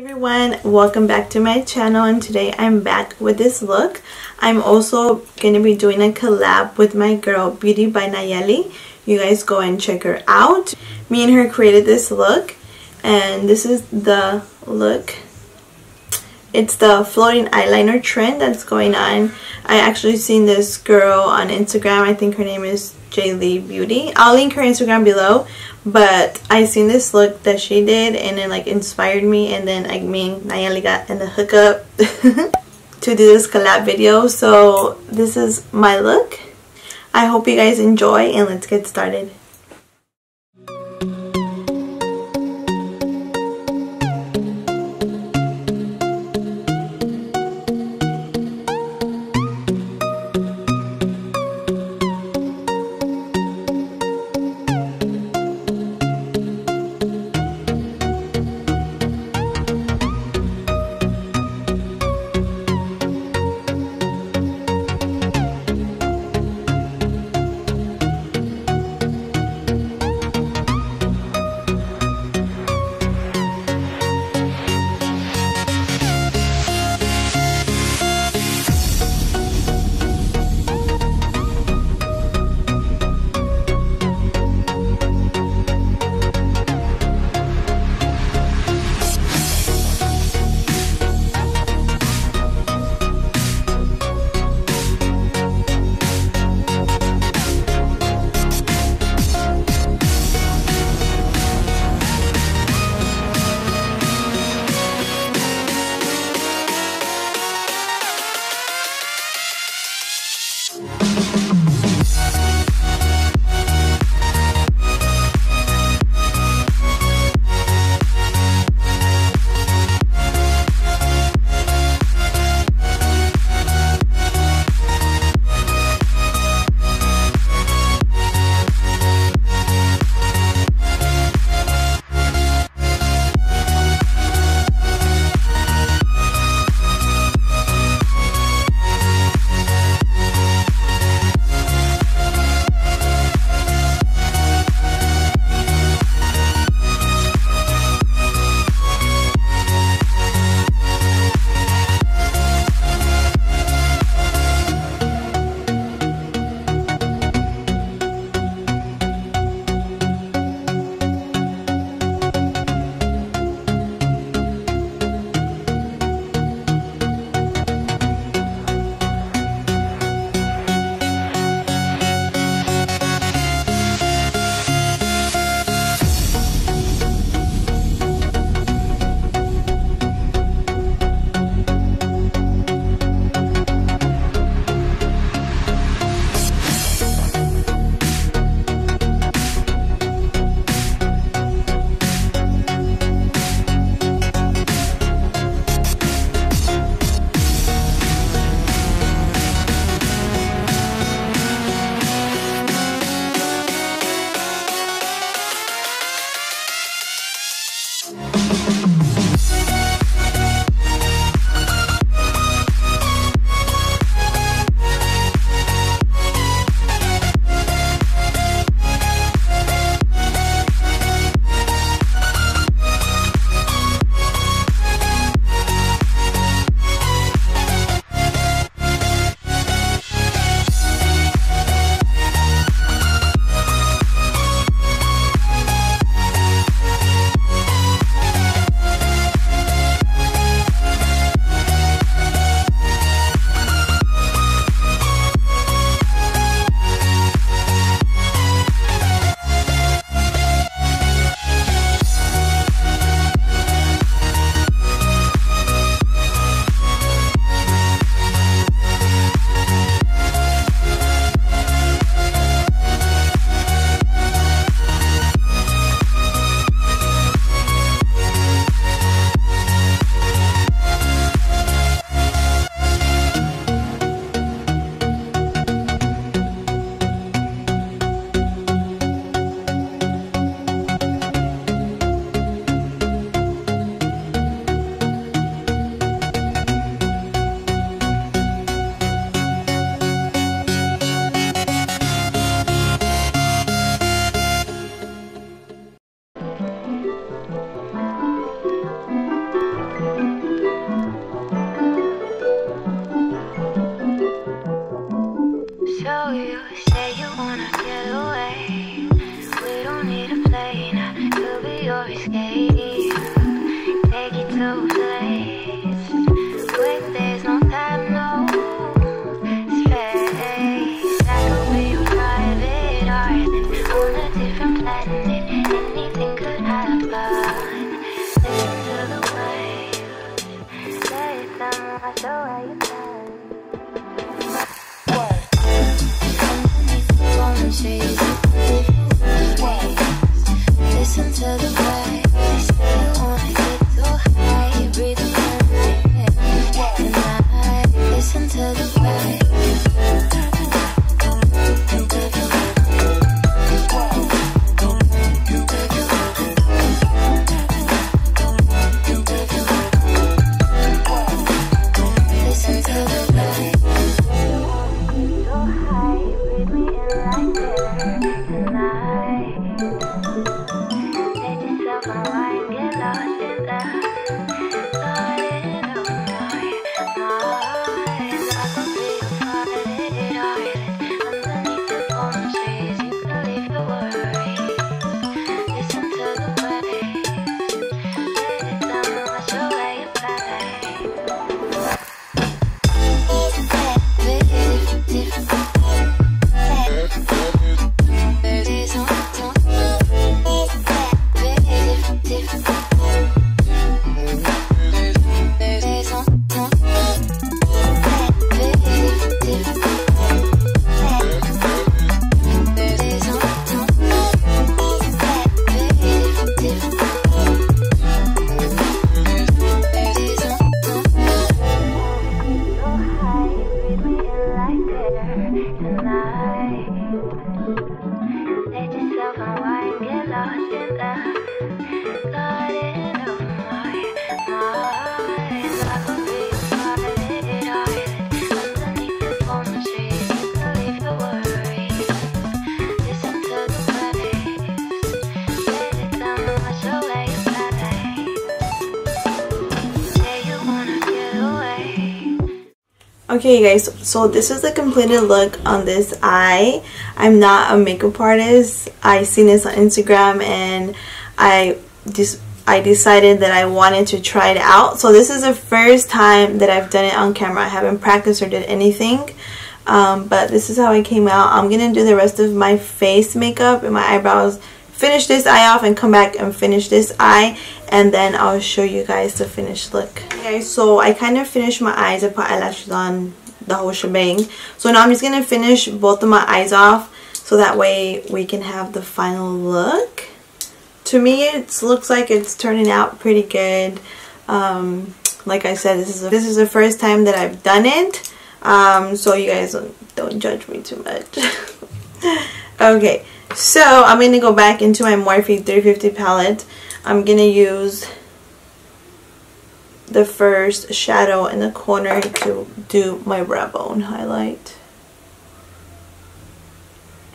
Everyone, welcome back to my channel, and today I'm back with this look. I'm also going to be doing a collab with my girl Beauty by Nayeli. You guys go and check her out. Me and her created this look, and this is the look. It's the floating eyeliner trend that's going on. I actually seen this girl on Instagram. I think her name is J. Beauty. I'll link her Instagram below. But I seen this look that she did, and it like inspired me, and then me and Nayeli got in the hookup to do this collab video. So this is my look. I hope you guys enjoy, and let's get started. Okay guys, so this is the completed look on this eye. I'm not a makeup artist. I seen this on Instagram and I decided that I wanted to try it out. So this is the first time that I've done it on camera. I haven't practiced or did anything, but this is how it came out. I'm gonna do the rest of my face makeup and my eyebrows, finish this eye off and come back and finish this eye, and then I'll show you guys the finished look. Okay, so I kind of finished my eyes. I put eyelashes on, the whole shebang. So now I'm just gonna finish both of my eyes off so that way we can have the final look. To me it looks like it's turning out pretty good. Like I said, this is the first time that I've done it, so you guys don't judge me too much. Okay, so I'm going to go back into my Morphe 350 palette. I'm going to use the first shadow in the corner to do my brow bone highlight.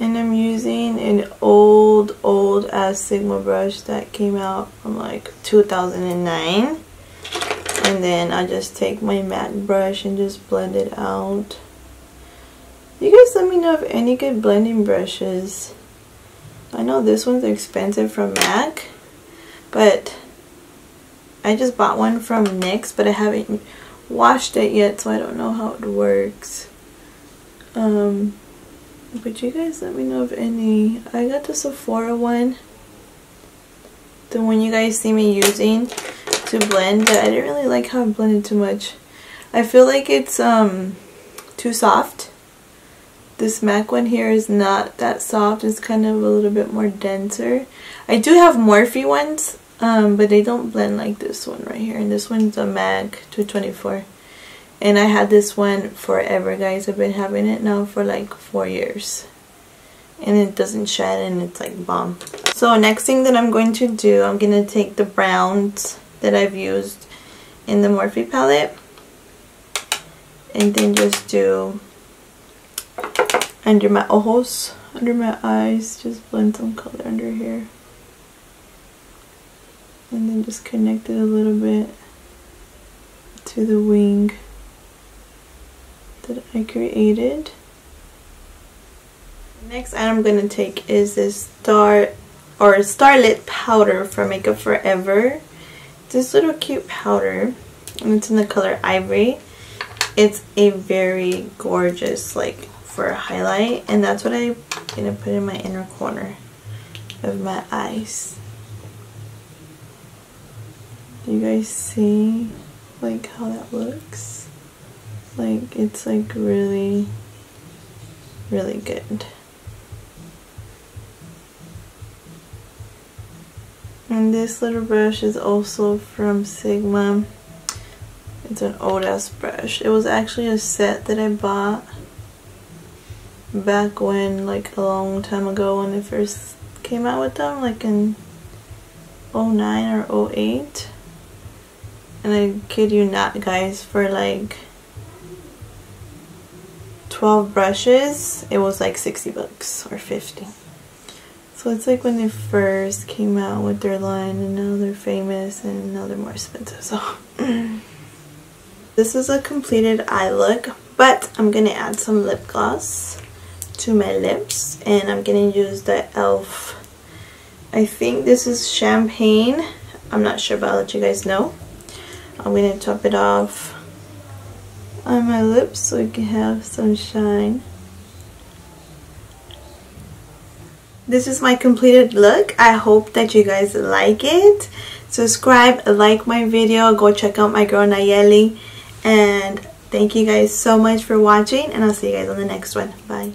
And I'm using an old ass Sigma brush that came out from like 2009. And then I just take my MAC brush and just blend it out. You guys let me know if any good blending brushes. I know this one's expensive from MAC, but I just bought one from NYX, but I haven't washed it yet, so I don't know how it works. But you guys let me know if any. I got the Sephora one, the one you guys see me using to blend, but I didn't really like how it blended too much. I feel like it's too soft. This MAC one here is not that soft. It's kind of a little bit more denser. I do have Morphe ones, but they don't blend like this one right here. And this one's a MAC 224. And I had this one forever, guys. I've been having it now for like 4 years. And it doesn't shed and it's like bomb. So next thing that I'm going to do, I'm going to take the browns that I've used in the Morphe palette. And then just do under my ojos, under my eyes, just blend some color under here. And then just connect it a little bit to the wing that I created. Next item I'm going to take is this Starlit powder from Makeup Forever. this little cute powder, and it's in the color Ivory. It's a very gorgeous, like, for a highlight, and that's what I'm gonna put in my inner corner of my eyes. Do you guys see, like, how that looks? Like, it's like really, really good. And this little brush is also from Sigma. It's an old ass brush. It was actually a set that I bought back when, like, a long time ago when it first came out with them, like in 09 or 08. And I kid you not, guys, for like 12 brushes, it was like 60 bucks or 50. So it's like when they first came out with their line, and now they're famous and now they're more expensive. So this is a completed eye look, but I'm gonna add some lip gloss to my lips, and I'm gonna use the e.l.f. I think this is Champagne. I'm not sure, but I'll let you guys know. I'm gonna top it off on my lips so it can have some shine. This is my completed look. I hope that you guys like it. Subscribe, like my video, go check out my girl Nayeli, and thank you guys so much for watching, and I'll see you guys on the next one. Bye.